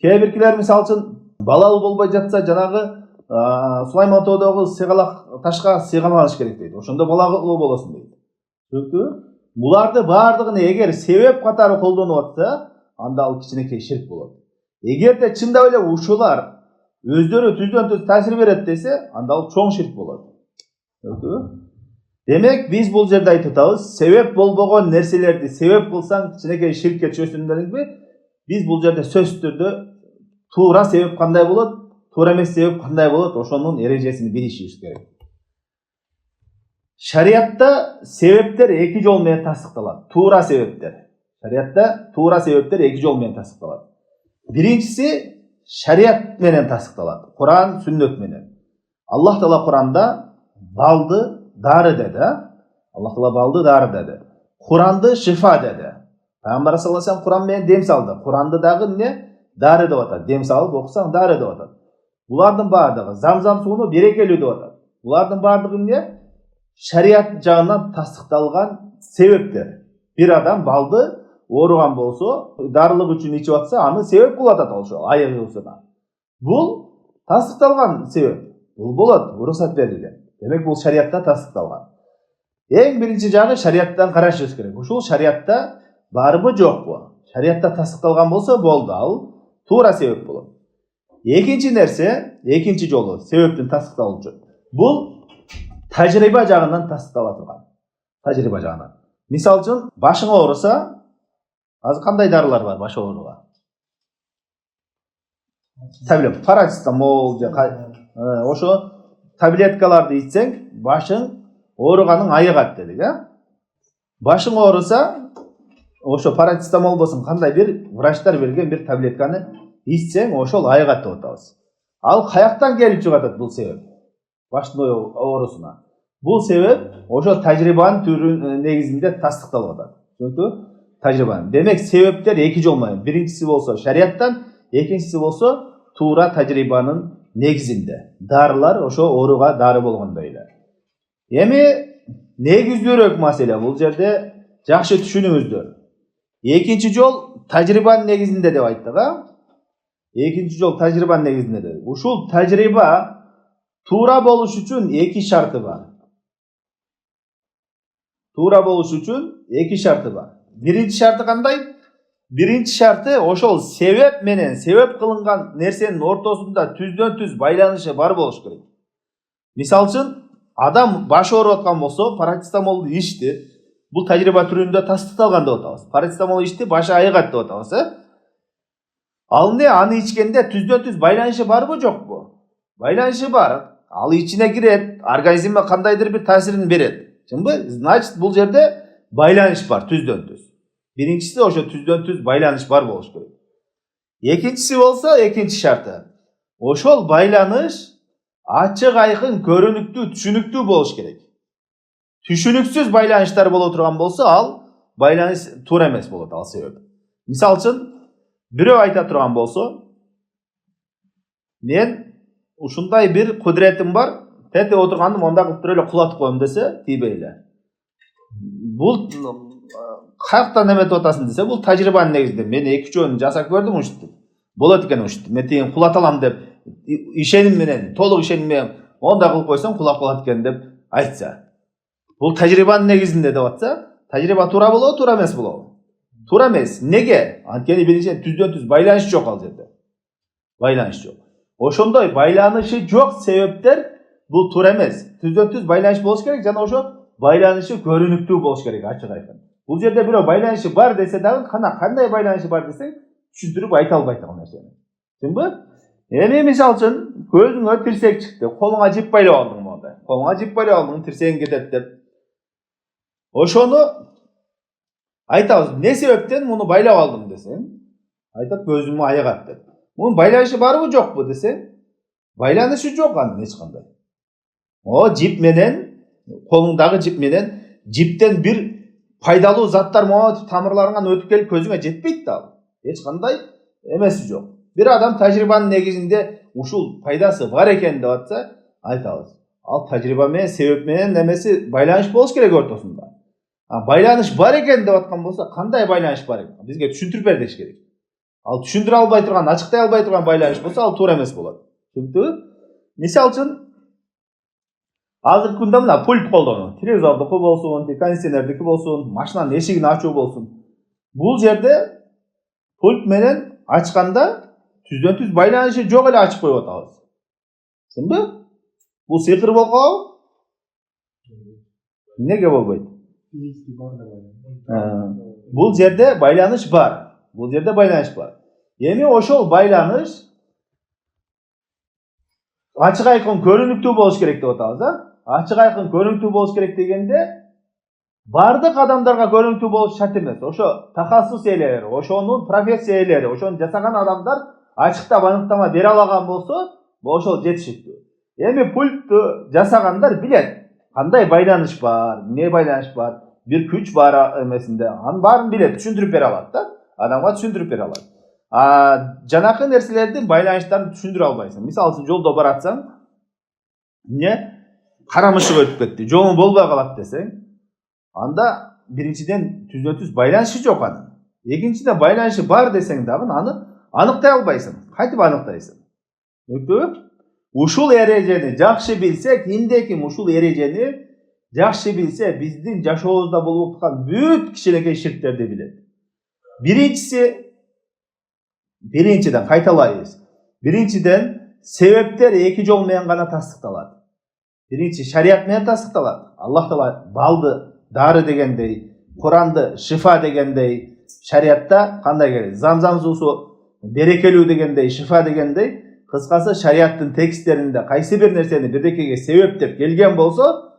Кээ биркилер мисалы үчүн балалуу болбой жатса жанагы Сулайман тоодогу сыйгалак ташка сыйгаланыш керек дейт. Ошондо балалуу болосуң дейт. Түшүнүктүбү? Буларды баардыгын эгер себеп катары колдонуп атса, анда ал кичинекей ширк болот. Эгерде чындап эле ушулар өздөрү түздөн түз таасир берет десе, анда ал чоң ширк болот. Түшүнүктүбү? Демек, биз бул жерде айтып атабыз, себеп болбогон нерселерди себеп кылсаң кичинекей ширкке түшөсүң дегенби, биз бул жерде сөзсүз түрдө туура себеп кандай болот, туура эмес себеп кандай болот, ошонун эрежесин билишибиз керек. Шариатта себептер эки жол менен тасдыкталат. Туура себептер. Шариатта туура себептер эки жол менен тасдыкталат. Биринчиси шариат менен тасдыкталат. Куран, сүннөт менен. Аллах Таала Куранда балды дары деди. Аллах Таала балды дары деди. Куранды шифа деди. Пайгамбар саллаллаху алейхи вассалам Куран менен дем салды. Куранды дагы эмне? Дары деп атат. Дем салып окусаң дары деп атат. Булардын баардыгы замзам сууну берекелүү деп атат. Булардын баардыгы эмне? Шариат жагынан тасдыкталган себептер. Бир адам балды ооруган болсо, дарылык үчүн ичип атса, аны себеп кылып атат ошо айыгуусуна. Бул тасдыкталган себеп. Бул болот, уруксат берилген. Демек бул шариатта тасдыкталган. Эң биринчи жагы шариаттан карашыбыз керек. Ушул шариатта барбы жокпу? Шариатта тасдыкталган болсо болду, ал туура себеп болот. Экинчи нерсе, экинчи жолу себептин тасдыкталуучу. Бул тажрыйба жагынан тасдыктала турган. Тажрыйба жагынан. Мисалы үчүн, башың ооруса, азыр кандай дарылар бар баш ооруга? Таблетка, парацетамол же ошо таблеткаларды ичсең, башың ооруганын айыгат дедик, Башың ооруса, ошо парацетамол болсун, кандай бир врачтар берген бир таблетканы ичсең, ошол айыгат деп атабыз. Ал каяктан келип чыгып атат бул себеп? Баштын оорусуна. Бул себеп ошо тажрыйбанын түрү негизинде тасдыкталып атат. Түшүнүктүбү? Тажрыйба. Демек себептер эки жол менен. Биринчиси болсо шариаттан, экинчиси болсо туура тажрыйбанын негизинде. Дарылар ошо ооруга дары болгондой эле. Эми негиздүүрөөк маселе бул жерде жакшы түшүнүңүздөр. Экинчи жол тажрыйбанын негизинде деп айттык, Экинчи жол тажрыйбанын негизинде деп. Ушул тажрыйба туура болуш үчүн эки шарты бар. Туура болуш үчүн эки шарты бар. Биринчи шарты кандай? Биринчи шарты ошол себеп менен себеп кылынган нерсенин ортосунда түздөн түз байланышы бар болуш керек. Мисалы үчүн, адам башы ооруп аткан болсо, парацетамолду ичти. Бул тажрыйба түрүндө тасдыкталган деп атабыз. Парацетамол ичти, башы айыгат деп атабыз, Ал эмне, аны ичкенде түздөн түз байланышы барбы, жокпу? Байланышы бар. Ал ичине кирет, организмге кандайдыр бир таасирин берет. Чынбы? Значит, бул жерде байланыш бар түздөн түз. Биринчиси ошо түздөн түз байланыш бар болуш керек. Экинчиси болсо, экинчи шарты. Ошол байланыш ачык айкын, көрүнүктүү, түшүнүктүү болуш керек. Түшүнүксүз байланыштар боло турган болсо, ал байланыш туура эмес болот, ал себеп. Мисалы үчүн, бирөө айта турган болсо, мен ушундай бир кудуретим бар, тете отургандым, онда кылып туруп эле кулатып коем десе, тийбей эле. Бул каяктан эметип атасың десе, бул тажрыйбанын негизинде. Мен 2-3 жасап көрдүм ушинтип. Болот экен ушинтип. Мен тиги кулата алам деп, ишеним менен, толук ишеним менен, онда кылып койсоң кулап калат экен деп айтса. Бул тажрыйбанын негизинде деп атса, тажрыйба туура болобу, туура эмес болобу? Туура эмес. Неге? Анткени биринчиден түздөн түз байланыш жок ал жерде. Байланыш жок. Ошондой байланышы жок себептер бул туура эмес. Түздөн түз байланыш болуш керек, жана ошо байланышы көрүнүктүү болуш керек, ачык айкын. Бул жерде бирөө байланышы бар десе дагы, кандай байланышы бар десең, түшүндүрүп айта албайт ал нерсени. Түшүндүңбү? Эми мисалы үчүн, көзүңө тирсек чыкты, колуңа жип байлап алдың мондай. Колуңа жип байлап алдың, тирсегиң кетет деп. Ошону айтабыз, не себептен муну байлап алдым десең, айтат көзүмө айыгат деп. Мунун байланышы барбы, жокпу десең, байланышы жок анын эч кандай. Жип менен, колуңдагы жип менен, жиптен бир пайдалуу заттар тамырларыңан өтүп келип көзүңө жетпейт да ал. Эч кандай эмеси жок. Бир адам тажрыйбанын негизинде ушул пайдасы бар экен деп атса, айтабыз. Ал тажрыйба менен, себеп менен эмеси байланыш болуш керек ортосунда. Байланыш бар экен деп аткан болсо, кандай байланыш бар экен? Бизге түшүндүрүп бер деш керек. Ал түшүндүрө албай турган, ачыктай албай турган байланыш болсо, ал туура эмес болот. Түшүнүктүбү? Мисал үчүн азыркы күндө мына пульт колдонуу. Телевизордуку болсун, кондиционердики болсун, машинанын эшигин ачуу болсун. Бул жерде пульт менен ачканда түздөн түз байланышы жок эле ачып коюп атабыз. Түшүндүңбү? Бул сыйкыр болкобу? Неге болбойт? Бул жерде байланыш бар. Бул жерде байланыш бар. Эми ошол байланыш ачык айкын көрүнүктүү болуш керек деп атабыз, а? Ачык айкын көрүнүктүү болуш керек дегенде бардык адамдарга көрүнүктүү болуш шарт эмес. Ошо тахассус ээлери, ошонун профессия ээлери, ошону жасаган адамдар ачыктап аныктама бере алаган болсо, ошол жетиштүү. Эми пультту жасагандар билет. Кандай байланыш бар, эмне байланыш бар, бир күч бар эмесинде, анын баарын билет, түшүндүрүп бере алат да. Адамга түшүндүрүп бере алат. Жанакы нерселердин байланыштарын түшүндүрө албайсың. Мисалы үчүн жолдо баратсаң, эмне? Кара мышык өтүп кетти, жолуң болбой калат десең, анда биринчиден түздөн түз байланышы жок анын. Экинчиден байланышы бар десең дагы аны аныктай албайсың. Кантип аныктайсың? Түшүнүктүбү? Ушул эрежени жакшы билсек, кимде-ким ушул эрежени жакшы билсе, биздин жашообузда болуп аткан бүт кичинекей ширктерди билет. Биринчиден кайталайбыз. Биринчиден себептер эки жол менен гана тастыкталат. Биринчи шарият менен тастыкталат. Аллах Таала балды дары дегендей, Куранды шифа дегендей, шариятта кандай келет? Замзам суусу берекелүү дегендей, шифа дегендей, кыскасы шариаттын тексттеринде кайсы бир нерсени бирдекеге себеп деп келген болсо,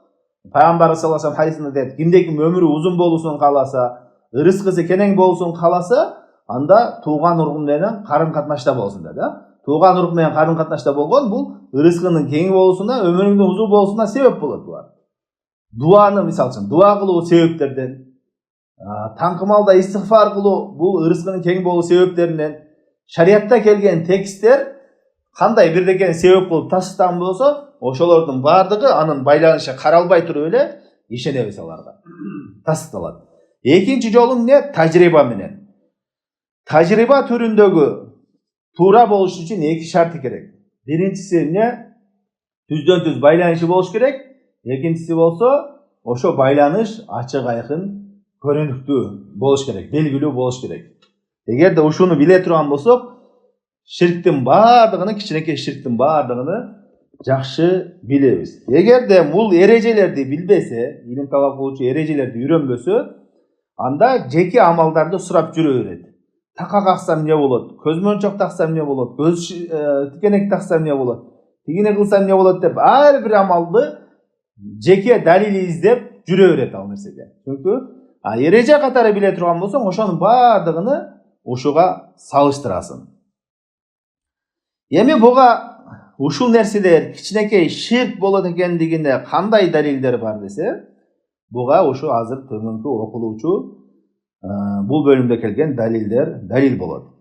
Пайгамбар саллаллаху алейхи вассалам хадисинде дейт, кимде-ким өмүрү узун болушун кааласа, рызкысы кенең болушун кааласа, анда тууган ургун менен карын катнашта болсун деди. Тууган ургун менен карын катнашта болгон бул рызкынын кең болушуна, өмүрүңдүн узун болушуна себеп болот булар. Дуаны мисалы үчүн дуа кылуу себептерден, таңкымалда истигфар кылуу бул рызкынын кең болуу себептеринен, шариятта келген тексттер кандай бирдекени себеп кылып тастаган болсо, ошолордун бардыгы анын байланышы каралбай туруп эле ишенебиз аларга. Тастыкталат. Экинчи жолу эмне? Тажрыйба менен. Тажрыйба түрүндөгү туура болуш үчүн эки шарты керек. Биринчиси эмне? Түздөн түз байланышы болуш керек. Экинчиси болсо, ошо байланыш ачык айкын көрүнүктүү болуш керек, белгилүү болуш керек. Эгерде ушуну биле турган болсок, ширктин бардыгыны, кичинекей ширктин бардыгыны жакшы билебиз. Эгерде бул эрежелерди билбесе, илим талап кылуучу эрежелерди үйрөнбөсө, анда жеке амалдарды сурап жүрө берет. Така каксам эмне болот? Көз мончок таксам эмне болот? Көз тикенек таксам эмне болот? Тигине кылсам эмне болот деп ар бир амалды жеке далил издеп жүрө берет ал нерсеге. Түшүнүктүбү? Эреже катары биле турган болсоң, ошонун бардыгыны ушуга салыштырасың. Эми буга ушул нерселер кичинекей ширк болот экендигине кандай далилдер бар десе, буга ушу азыр төмөнкү окулуучу бул бөлүмдө келген далилдер далил болот.